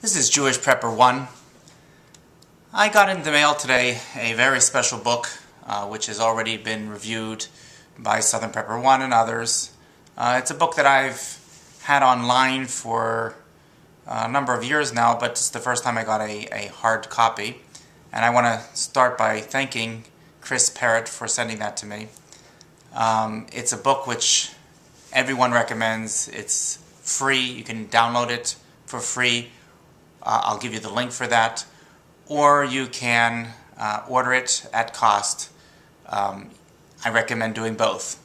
This is Jewish Prepper 1. I got in the mail today a very special book which has already been reviewed by Southern Prepper 1 and others. It's a book that I've had online for a number of years now, but it's the first time I got a hard copy. And I want to start by thanking Chris Parrott for sending that to me. It's a book which everyone recommends. It's free. You can download it for free. I'll give you the link for that. Or you can order it at cost. I recommend doing both.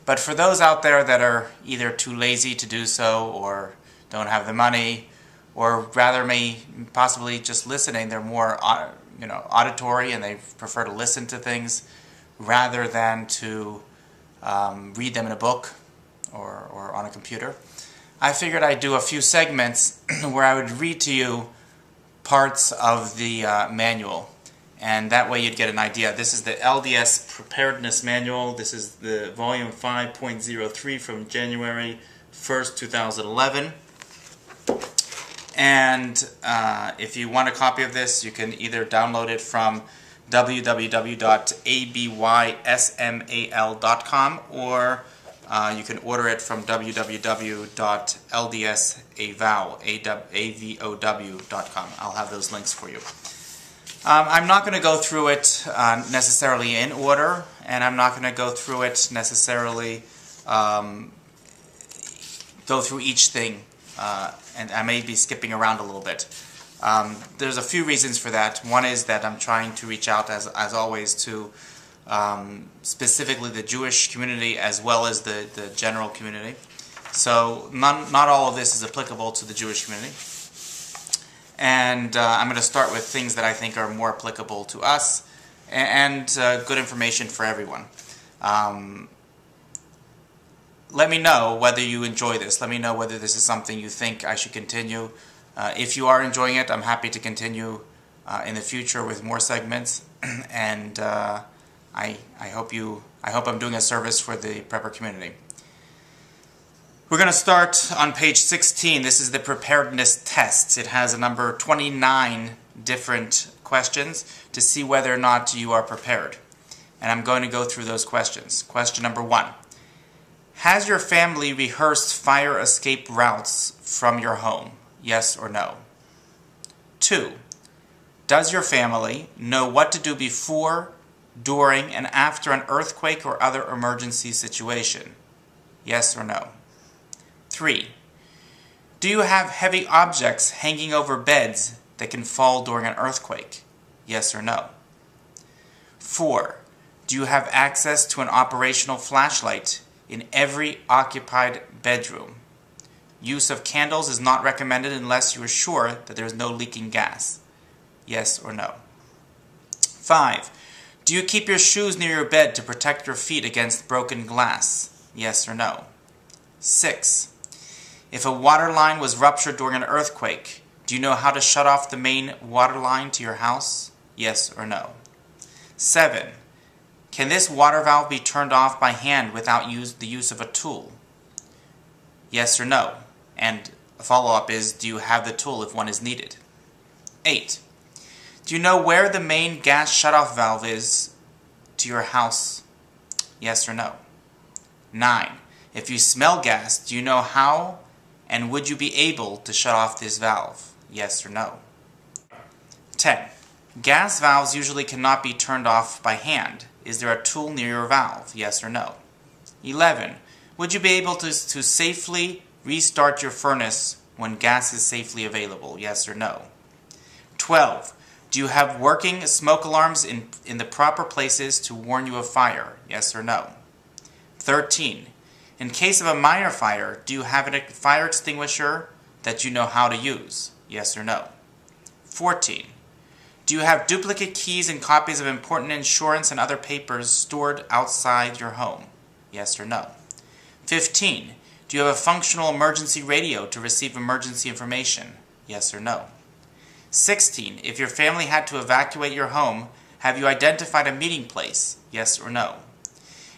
But for those out there that are either too lazy to do so, or don't have the money, or rather may possibly just listening, they're more auditory and they prefer to listen to things rather than to read them in a book or on a computer, I figured I'd do a few segments where I would read to you parts of the manual, and that way you'd get an idea. This is the LDS Preparedness Manual. This is the volume 5.03 from January 1st, 2011. And if you want a copy of this, you can either download it from www.abysmal.com or you can order it from www.ldsavow.com. I'll have those links for you. I'm not going to go through it necessarily in order, and I'm not going to go through it necessarily, go through each thing, and I may be skipping around a little bit. There's a few reasons for that. One is that I'm trying to reach out, as always, to specifically the Jewish community as well as the general community. So not all of this is applicable to the Jewish community. And I'm going to start with things that I think are more applicable to us and good information for everyone. Let me know whether you enjoy this. Let me know whether this is something you think I should continue. If you are enjoying it, I'm happy to continue in the future with more segments. And I hope I'm doing a service for the prepper community. We're going to start on page 16. This is the Preparedness Test. It has a number 29 different questions to see whether or not you are prepared. And I'm going to go through those questions. Question number 1. Has your family rehearsed fire escape routes from your home? Yes or no? 2. Does your family know what to do before, during, and after an earthquake or other emergency situation? Yes or no? 3. Do you have heavy objects hanging over beds that can fall during an earthquake? Yes or no? 4. Do you have access to an operational flashlight in every occupied bedroom? Use of candles is not recommended unless you are sure that there is no leaking gas. Yes or no? 5. Do you keep your shoes near your bed to protect your feet against broken glass? Yes or no? 6. If a water line was ruptured during an earthquake, do you know how to shut off the main water line to your house? Yes or no? 7. Can this water valve be turned off by hand without the use of a tool? Yes or no? And a follow-up is, do you have the tool if one is needed? 8. Do you know where the main gas shutoff valve is to your house? Yes or no? 9. If you smell gas, do you know how and would you be able to shut off this valve? Yes or no? 10. Gas valves usually cannot be turned off by hand. Is there a tool near your valve? Yes or no? 11. Would you be able to safely restart your furnace when gas is safely available? Yes or no? 12. Do you have working smoke alarms in the proper places to warn you of fire? Yes or no? 13. In case of a minor fire, do you have a fire extinguisher that you know how to use? Yes or no? 14. Do you have duplicate keys and copies of important insurance and other papers stored outside your home? Yes or no? 15. Do you have a functional emergency radio to receive emergency information? Yes or no? 16. If your family had to evacuate your home, have you identified a meeting place? Yes or no?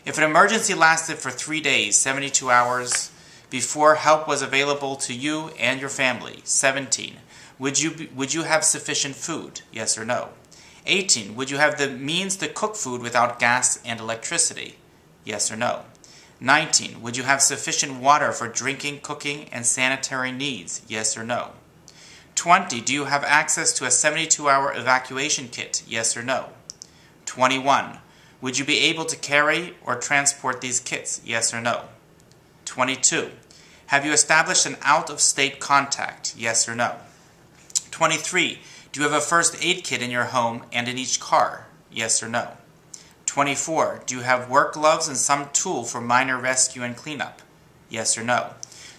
If an emergency lasted for 3 days, 72 hours, before help was available to you and your family? 17. Would you have sufficient food? Yes or no? 18. Would you have the means to cook food without gas and electricity? Yes or no? 19. Would you have sufficient water for drinking, cooking, and sanitary needs? Yes or no? 20. Do you have access to a 72-hour evacuation kit? Yes or no? 21. Would you be able to carry or transport these kits? Yes or no? 22. Have you established an out-of-state contact? Yes or no? 23. Do you have a first aid kit in your home and in each car? Yes or no? 24. Do you have work gloves and some tool for minor rescue and cleanup? Yes or no?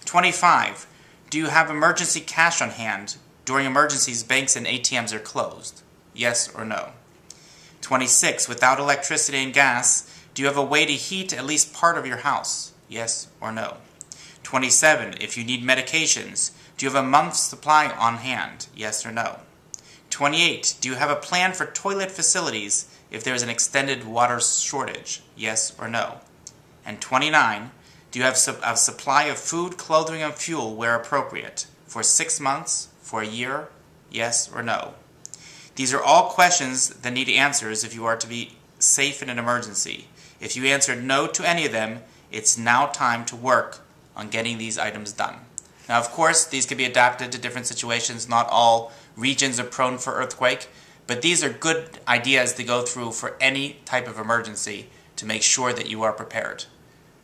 25. Do you have emergency cash on hand? During emergencies, banks and ATMs are closed. Yes or no? 26. Without electricity and gas, do you have a way to heat at least part of your house? Yes or no? 27. If you need medications, do you have a month's supply on hand? Yes or no? 28. Do you have a plan for toilet facilities if there is an extended water shortage? Yes or no? And 29. Do you have a supply of food, clothing, and fuel where appropriate? For 6 months? For a year? Yes or no? These are all questions that need answers if you are to be safe in an emergency. If you answered no to any of them, it's now time to work on getting these items done. Now, of course, these can be adapted to different situations. Not all regions are prone for earthquake, but these are good ideas to go through for any type of emergency to make sure that you are prepared.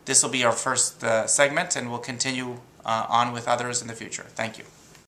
This will be our first segment, and we'll continue on with others in the future. Thank you.